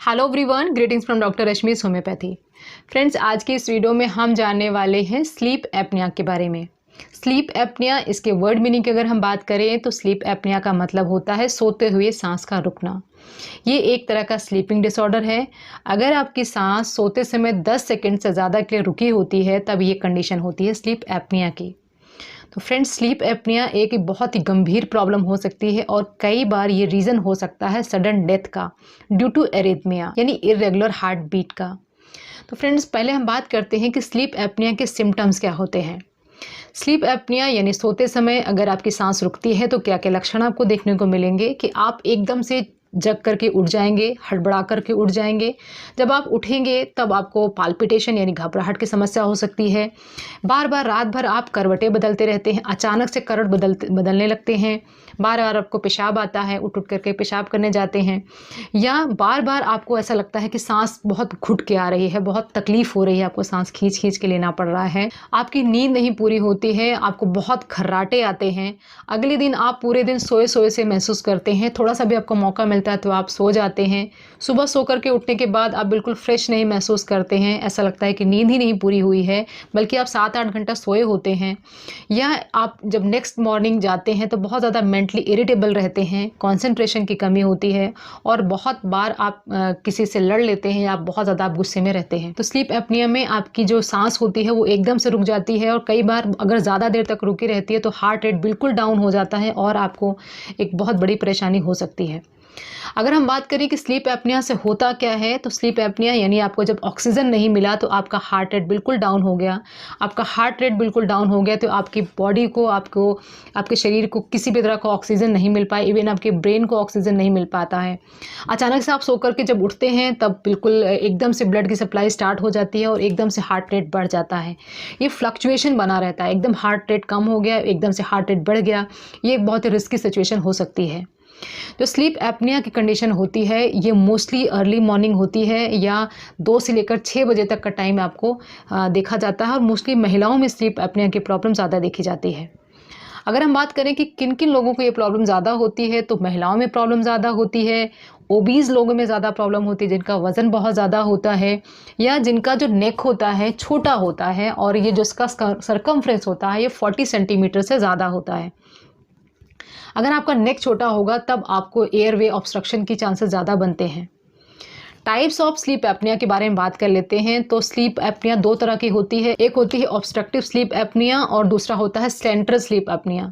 Hello everyone, greetings from doctor Rashmi's homeopathy. Friends, आज की इस वीडियो में हम जानने वाले हैं स्लीप एपनिया के बारे में। स्लीप एपनिया, इसके वर्ड मीनिंग की अगर हम बात करें तो स्लीप एपनिया का मतलब होता है सोते हुए सांस का रुकना। ये एक तरह का स्लीपिंग डिसऑर्डर है। अगर आपकी सांस सोते समय 10 सेकंड से ज़्यादा के लिए रुकी होती है तब ये कंडीशन होती है स्लीप एपनिया की। तो फ्रेंड्स, स्लीप एपनिया एक बहुत ही गंभीर प्रॉब्लम हो सकती है और कई बार ये रीज़न हो सकता है सडन डेथ का ड्यू टू एरिथमिया यानी इरेगुलर हार्ट बीट का। तो फ्रेंड्स, पहले हम बात करते हैं कि स्लीप एपनिया के सिम्टम्स क्या होते हैं। स्लीप एपनिया यानी सोते समय अगर आपकी सांस रुकती है तो क्या क्या लक्षण आपको देखने को मिलेंगे कि आप एकदम से जग करके उठ जाएंगे, हड़बड़ा करके उठ जाएंगे। जब आप उठेंगे तब आपको पाल्पिटेशन यानी घबराहट की समस्या हो सकती है। बार बार रात भर आप करवटें बदलते रहते हैं, अचानक से करवट बदलने लगते हैं। बार बार आपको पेशाब आता है, उठ उठ करके पेशाब करने जाते हैं। या बार बार आपको ऐसा लगता है कि सांस बहुत घुट के आ रही है, बहुत तकलीफ़ हो रही है, आपको सांस खींच खींच के लेना पड़ रहा है। आपकी नींद नहीं पूरी होती है, आपको बहुत खर्राटे आते हैं। अगले दिन आप पूरे दिन सोए सोए से महसूस करते हैं। थोड़ा सा भी आपको मौका मिलता है तो आप सो जाते हैं। सुबह सो करके उठने के बाद आप बिल्कुल फ्रेश नहीं महसूस करते हैं। ऐसा लगता है कि नींद ही नहीं पूरी हुई है, बल्कि आप 7-8 घंटा सोए होते हैं। या आप जब नेक्स्ट मॉर्निंग जाते हैं तो बहुत ज़्यादा मेंटली इरिटेबल रहते हैं, कंसंट्रेशन की कमी होती है और बहुत बार आप किसी से लड़ लेते हैं या आप बहुत ज़्यादा आप गुस्से में रहते हैं। तो स्लीप एपनिया में आपकी जो सांस होती है वो एकदम से रुक जाती है और कई बार अगर ज़्यादा देर तक रुकी रहती है तो हार्ट रेट बिल्कुल डाउन हो जाता है और आपको एक बहुत बड़ी परेशानी हो सकती है। अगर हम बात करें कि स्लीप एपनिया से होता क्या है, तो स्लीप एपनिया यानी आपको जब ऑक्सीजन नहीं मिला तो आपका हार्ट रेट बिल्कुल डाउन हो गया। आपका हार्ट रेट बिल्कुल डाउन हो गया तो आपकी बॉडी को, आपको, आपके शरीर को किसी भी तरह का ऑक्सीजन नहीं मिल पाए, इवन आपके ब्रेन को ऑक्सीजन नहीं मिल पाता है। अचानक से आप सो करके जब उठते हैं तब बिल्कुल एकदम से ब्लड की सप्लाई स्टार्ट हो जाती है और एकदम से हार्ट रेट बढ़ जाता है। ये फ्लक्चुएशन बना रहता है, एकदम हार्ट रेट कम हो गया, एकदम से हार्ट रेट बढ़ गया। ये एक बहुत ही रिस्की सिचुएशन हो सकती है। जो स्लीप एपनिया की कंडीशन होती है ये मोस्टली अर्ली मॉर्निंग होती है या 2 से लेकर 6 बजे तक का टाइम आपको देखा जाता है और मोस्टली महिलाओं में स्लीप एपनिया की प्रॉब्लम ज़्यादा देखी जाती है। अगर हम बात करें कि किन किन लोगों को ये प्रॉब्लम ज़्यादा होती है, तो महिलाओं में प्रॉब्लम ज़्यादा होती है, ओबीज़ लोगों में ज़्यादा प्रॉब्लम होती है जिनका वज़न बहुत ज़्यादा होता है या जिनका जो नेक होता है छोटा होता है और ये जो इसका सर्कमफ्रेंस होता है ये 40 सेंटीमीटर से ज़्यादा होता है। अगर आपका नेक छोटा होगा तब आपको एयरवे ऑब्स्ट्रक्शन की चांसेस ज़्यादा बनते हैं। टाइप्स ऑफ स्लीप एपनिया के बारे में बात कर लेते हैं। तो स्लीप एपनिया 2 तरह की होती है, एक होती है ऑब्स्ट्रक्टिव स्लीप एपनिया और दूसरा होता है सेंट्रल स्लीप एपनिया।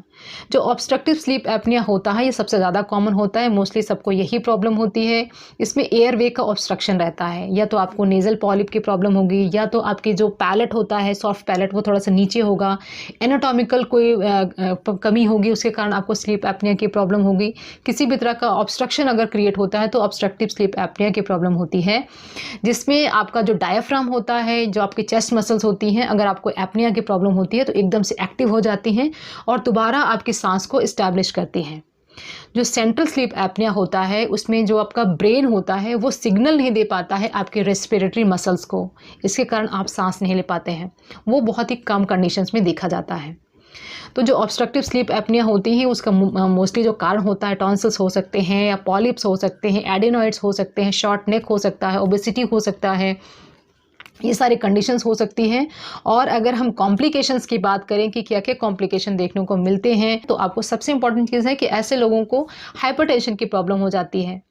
जो ऑब्स्ट्रक्टिव स्लीप एपनिया होता है ये सबसे ज़्यादा कॉमन होता है, मोस्टली सबको यही प्रॉब्लम होती है। इसमें एयरवे का ऑब्स्ट्रक्शन रहता है, या तो आपको नेज़ल पॉलिप की प्रॉब्लम होगी या तो आपकी जो पैलेट होता है, सॉफ्ट पैलेट, वो थोड़ा सा नीचे होगा, एनाटॉमिकल कोई कमी होगी, उसके कारण आपको स्लीप एपनिया की प्रॉब्लम होगी। किसी भी तरह का ऑब्स्ट्रक्शन अगर क्रिएट होता है तो ऑब्स्ट्रक्टिव स्लीप एपनिया की प्रॉब्लम होती है, जिसमें आपका जो डायफ्राम होता है, जो आपकी चेस्ट मसल्स होती हैं, अगर आपको एपनिया की प्रॉब्लम होती है तो एकदम से एक्टिव हो जाती हैं और दोबारा आपकी सांस को इस्टेब्लिश करती हैं। जो सेंट्रल स्लीप एपनिया होता है उसमें जो आपका ब्रेन होता है वो सिग्नल नहीं दे पाता है आपके रेस्पिरेटरी मसल्स को, इसके कारण आप सांस नहीं ले पाते हैं। वो बहुत ही कम कंडीशंस में देखा जाता है। तो जो ऑब्स्ट्रक्टिव स्लीप एपनिया होती है उसका मोस्टली जो कारण होता है टॉन्सिल्स हो सकते हैं या पॉलिप्स हो सकते हैं, एडेनॉइड्स हो सकते हैं, शॉर्ट नेक हो सकता है, ओबेसिटी हो सकता है, ये सारी कंडीशंस हो सकती हैं। और अगर हम कॉम्प्लिकेशंस की बात करें कि क्या क्या कॉम्प्लिकेशन देखने को मिलते हैं, तो आपको सबसे इंपॉर्टेंट चीज़ है कि ऐसे लोगों को हाइपरटेंशन की प्रॉब्लम हो जाती है।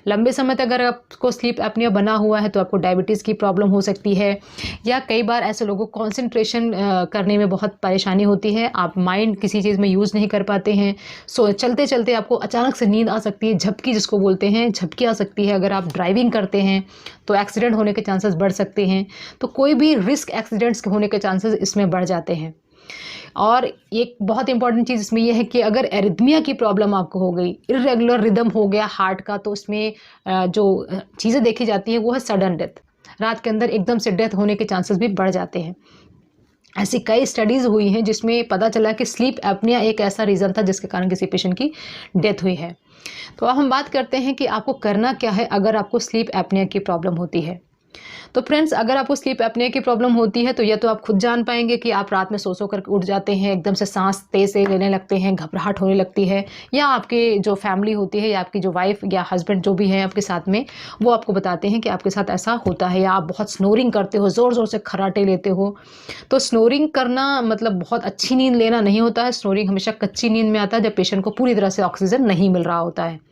लंबे समय तक अगर आपको स्लीप एपनिया बना हुआ है तो आपको डायबिटीज़ की प्रॉब्लम हो सकती है, या कई बार ऐसे लोगों को कंसंट्रेशन करने में बहुत परेशानी होती है, आप माइंड किसी चीज़ में यूज़ नहीं कर पाते हैं। सो चलते चलते आपको अचानक से नींद आ सकती है, झपकी जिसको बोलते हैं, झपकी आ सकती है। अगर आप ड्राइविंग करते हैं तो एक्सीडेंट होने के चांसेस बढ़ सकते हैं। तो कोई भी रिस्क एक्सीडेंट्स होने के चांसेस इसमें बढ़ जाते हैं। और एक बहुत इंपॉर्टेंट चीज़ इसमें यह है कि अगर एरिथमिया की प्रॉब्लम आपको हो गई, इर्रेगुलर रिदम हो गया हार्ट का, तो उसमें जो चीज़ें देखी जाती हैं वो है सडन डेथ। रात के अंदर एकदम से डेथ होने के चांसेस भी बढ़ जाते हैं। ऐसी कई स्टडीज़ हुई हैं जिसमें पता चला कि स्लीप एपनिया एक ऐसा रीज़न था जिसके कारण किसी पेशेंट की डेथ हुई है। तो अब हम बात करते हैं कि आपको करना क्या है अगर आपको स्लीप एपनिया की प्रॉब्लम होती है। तो फ्रेंड्स, अगर आपको स्लीप एपनिया की प्रॉब्लम होती है तो या तो आप खुद जान पाएंगे कि आप रात में सो कर उठ जाते हैं, एकदम से सांस तेज से लेने लगते हैं, घबराहट होने लगती है, या आपके जो फैमिली होती है या आपकी जो वाइफ या हस्बैंड जो भी है आपके साथ में, वो आपको बताते हैं कि आपके साथ ऐसा होता है, या आप बहुत स्नोरिंग करते हो, ज़ोर ज़ोर से खर्राटे लेते हो। तो स्नोरिंग करना मतलब बहुत अच्छी नींद लेना नहीं होता है। स्नोरिंग हमेशा कच्ची नींद में आता है, जब पेशेंट को पूरी तरह से ऑक्सीजन नहीं मिल रहा होता है।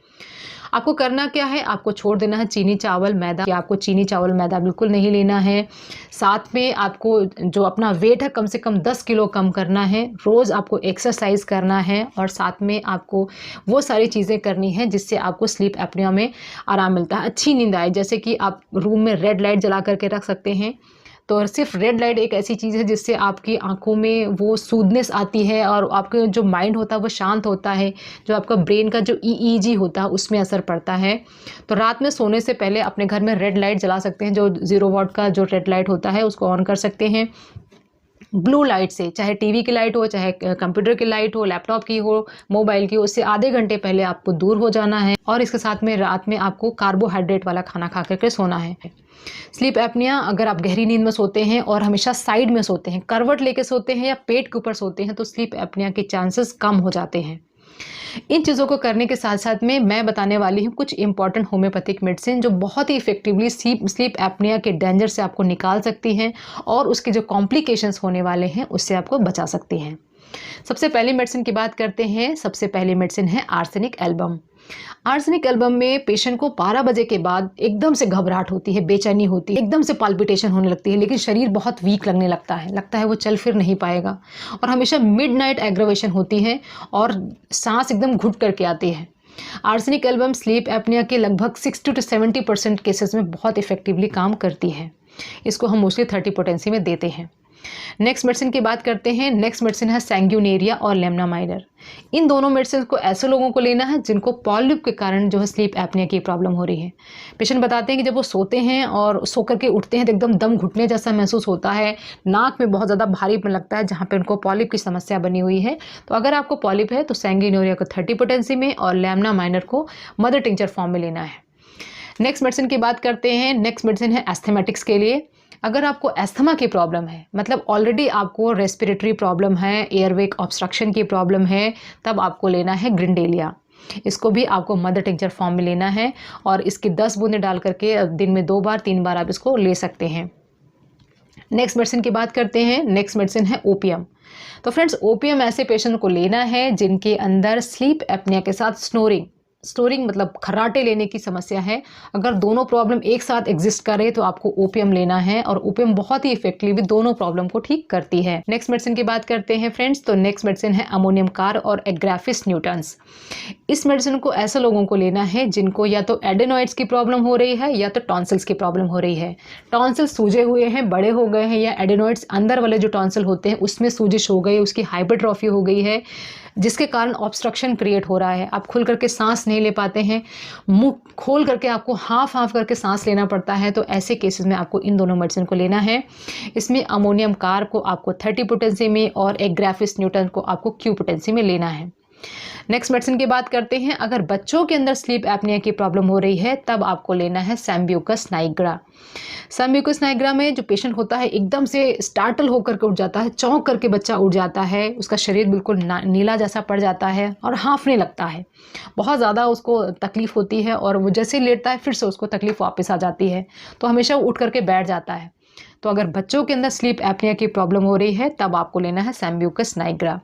आपको करना क्या है, आपको छोड़ देना है चीनी चावल मैदा, या आपको चीनी चावल मैदा बिल्कुल नहीं लेना है। साथ में आपको जो अपना वेट है कम से कम 10 किलो कम करना है। रोज़ आपको एक्सरसाइज करना है, और साथ में आपको वो सारी चीज़ें करनी है जिससे आपको स्लीप एपनिया में आराम मिलता है, अच्छी नींद आए। जैसे कि आप रूम में रेड लाइट जला करके रख सकते हैं। तो सिर्फ रेड लाइट एक ऐसी चीज़ है जिससे आपकी आँखों में वो सूदनेस आती है, और आपका जो माइंड होता है वो शांत होता है। जो आपका ब्रेन का जो ईईजी होता है उसमें असर पड़ता है। तो रात में सोने से पहले अपने घर में रेड लाइट जला सकते हैं, जो 0 वॉट का जो रेड लाइट होता है उसको ऑन कर सकते हैं। ब्लू लाइट से, चाहे टीवी की लाइट हो, चाहे कंप्यूटर की लाइट हो, लैपटॉप की हो, मोबाइल की हो, उससे आधे घंटे पहले आपको दूर हो जाना है। और इसके साथ में रात में आपको कार्बोहाइड्रेट वाला खाना खा करके सोना है। स्लीप एपनिया, अगर आप गहरी नींद में सोते हैं और हमेशा साइड में सोते हैं, करवट लेके सोते हैं या पेट के ऊपर सोते हैं, तो स्लीप एपनिया के चांसेस कम हो जाते हैं। इन चीज़ों को करने के साथ साथ में मैं बताने वाली हूँ कुछ इंपॉर्टेंट होम्योपैथिक मेडिसिन जो बहुत ही इफेक्टिवली स्लीप एपनिया के डेंजर से आपको निकाल सकती हैं, और उसके जो कॉम्प्लिकेशंस होने वाले हैं उससे आपको बचा सकती हैं। सबसे पहली मेडिसिन की बात करते हैं। सबसे पहली मेडिसिन है आर्सेनिक एल्बम। आर्सेनिक एल्बम में पेशेंट को 12 बजे के बाद एकदम से घबराहट होती है, बेचैनी होती है, एकदम से पाल्पिटेशन होने लगती है, लेकिन शरीर बहुत वीक लगने लगता है वो चल फिर नहीं पाएगा, और हमेशा मिडनाइट एग्रावेशन होती है और सांस एकदम घुट करके आती है। आर्सेनिक एल्बम स्लीप एपनिया के लगभग 60 to 70% केसेस में बहुत इफेक्टिवली काम करती है। इसको हम मोस्टली 30 पोटेंसी में देते हैं। नेक्स्ट मेडिसिन की बात करते हैं। नेक्स्ट मेडिसिन है सैंग्यूनेरिया और लेमना माइनर। इन दोनों मेडिसिन को ऐसे लोगों को लेना है जिनको पॉलिप के कारण जो है स्लीप एपनिया की प्रॉब्लम हो रही है। पेशेंट बताते हैं कि जब वो सोते हैं और सो करके उठते हैं तो एकदम दम घुटने जैसा महसूस होता है, नाक में बहुत ज़्यादा भारीपन लगता है जहाँ पे उनको पॉलिप की समस्या बनी हुई है। तो अगर आपको पॉलिप है तो सैंग्यूनेरिया को 30 पोटेंसी में और लेमना माइनर को मदर टिंचर फॉर्म में लेना है। नेक्स्ट मेडिसिन की बात करते हैं। नेक्स्ट मेडिसिन है एस्थमेटिक्स के लिए। अगर आपको एस्थमा की प्रॉब्लम है, मतलब ऑलरेडी आपको रेस्पिरेटरी प्रॉब्लम है, एयरवे ऑब्स्ट्रक्शन की प्रॉब्लम है, तब आपको लेना है ग्रिंडेलिया। इसको भी आपको मदर टिंचर फॉर्म में लेना है, और इसकी 10 बूंदें डाल करके दिन में 2 बार 3 बार आप इसको ले सकते हैं। नेक्स्ट मेडिसिन की बात करते हैं। नेक्स्ट मेडिसिन है ओपियम। तो फ्रेंड्स, ओपियम ऐसे पेशेंट को लेना है जिनके अंदर स्लीप एपनिया के साथ स्नोरिंग मतलब खर्राटे लेने की समस्या है। अगर दोनों प्रॉब्लम एक साथ एग्जिस्ट करे तो आपको ओपियम लेना है, और ओपियम बहुत ही इफेक्टिवली दोनों प्रॉब्लम को ठीक करती है। नेक्स्ट मेडिसिन की बात करते हैं फ्रेंड्स। तो नेक्स्ट मेडिसिन है अमोनियम कार और एग्राफिस न्यूटन्स। इस मेडिसिन को ऐसे लोगों को लेना है जिनको या तो एडेनॉइड्स की प्रॉब्लम हो रही है या तो टॉन्सिल्स की प्रॉब्लम हो रही है। टॉन्सिल्स सूजे हुए हैं, बड़े हो गए हैं, या एडेनॉइड्स अंदर वाले जो टॉन्सिल होते हैं उसमें सूजिश हो गई, उसकी हाइपरट्रॉफी हो गई है, जिसके कारण ऑब्स्ट्रक्शन क्रिएट हो रहा है। आप खुल करके सांस नहीं ले पाते हैं, मुंह खोल करके आपको हाफ करके सांस लेना पड़ता है। तो ऐसे केसेस में आपको इन दोनों मेडिसिन को लेना है। इसमें अमोनियम कार को आपको 30 पोटेंसी में और एग्राफिस न्यूटन को आपको क्यू पोटेंसी में लेना है। नेक्स्ट मेडिसिन की बात करते हैं। अगर बच्चों के अंदर स्लीप एपनिया की प्रॉब्लम हो रही है तब आपको लेना है सैम्ब्यूकस नाइग्रा। सैम्ब्यूकस नाइग्रा में जो पेशेंट होता है एकदम से स्टार्टल होकर के उठ जाता है, चौंक करके बच्चा उठ जाता है, उसका शरीर बिल्कुल नीला जैसा पड़ जाता है और हाँफने लगता है, बहुत ज़्यादा उसको तकलीफ होती है, और वो जैसे लेटता है फिर से उसको तकलीफ वापस आ जाती है, तो हमेशा उठ करके बैठ जाता है। तो अगर बच्चों के अंदर स्लीप एपनिया की प्रॉब्लम हो रही है तब आपको लेना है सैम्ब्यूकस नाइग्रा।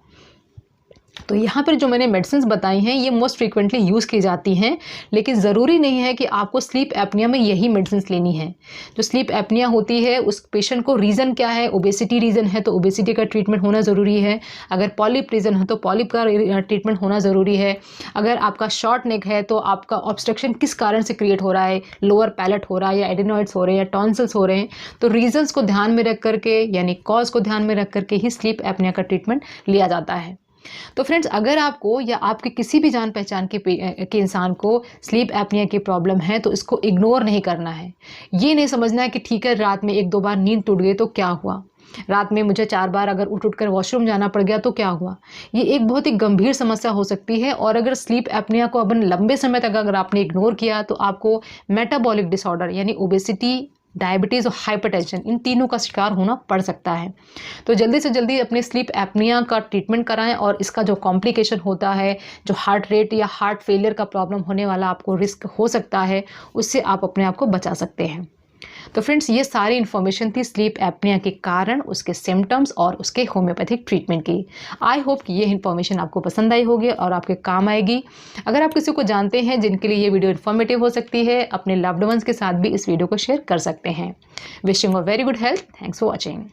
तो यहाँ पर जो मैंने मेडिसिन बताई हैं ये मोस्ट फ्रीक्वेंटली यूज़ की जाती हैं, लेकिन ज़रूरी नहीं है कि आपको स्लीप एपनिया में यही मेडिसिन लेनी है। जो स्लीप एपनिया होती है उस पेशेंट को रीज़न क्या है, ओबेसिटी रीज़न है तो ओबेसिटी का ट्रीटमेंट होना ज़रूरी है। अगर पॉलिप रीज़न है तो पॉलिप का ट्रीटमेंट होना ज़रूरी है। अगर आपका शॉर्ट नेक है तो आपका ऑब्स्ट्रक्शन किस कारण से क्रिएट हो रहा है, लोअर पैलेट हो रहा है या एडेनॉइड्स हो रहे हैं या टॉन्सिल्स हो रहे हैं, तो रीजंस को ध्यान में रख करके यानी कॉज को ध्यान में रख करके ही स्लीप एपनिया का ट्रीटमेंट लिया जाता है। तो फ्रेंड्स, अगर आपको या आपके किसी भी जान पहचान के इंसान को स्लीप एपनिया की प्रॉब्लम है तो इसको इग्नोर नहीं करना है। ये नहीं समझना है कि ठीक है रात में 1-2 बार नींद टूट गई तो क्या हुआ, रात में मुझे 4 बार अगर उठ कर वॉशरूम जाना पड़ गया तो क्या हुआ। ये एक बहुत ही गंभीर समस्या हो सकती है, और अगर स्लीप एपनिया को अपन लंबे समय तक अगर आपने इग्नोर किया तो आपको मेटाबॉलिक डिसऑर्डर यानी ओबेसिटी डायबिटीज़ और हाइपरटेंशन, इन तीनों का शिकार होना पड़ सकता है। तो जल्दी से जल्दी अपने स्लीप एपनिया का ट्रीटमेंट कराएं और इसका जो कॉम्प्लिकेशन होता है, जो हार्ट रेट या हार्ट फेलियर का प्रॉब्लम होने वाला आपको रिस्क हो सकता है, उससे आप अपने आप को बचा सकते हैं। तो फ्रेंड्स, ये सारी इन्फॉर्मेशन थी स्लीप एपनिया के कारण, उसके सिम्टम्स और उसके होम्योपैथिक ट्रीटमेंट की। आई होप कि ये इन्फॉर्मेशन आपको पसंद आई होगी और आपके काम आएगी। अगर आप किसी को जानते हैं जिनके लिए ये वीडियो इन्फॉर्मेटिव हो सकती है, अपने लव्ड वंस के साथ भी इस वीडियो को शेयर कर सकते हैं। Wishing a very good health. Thanks for watching.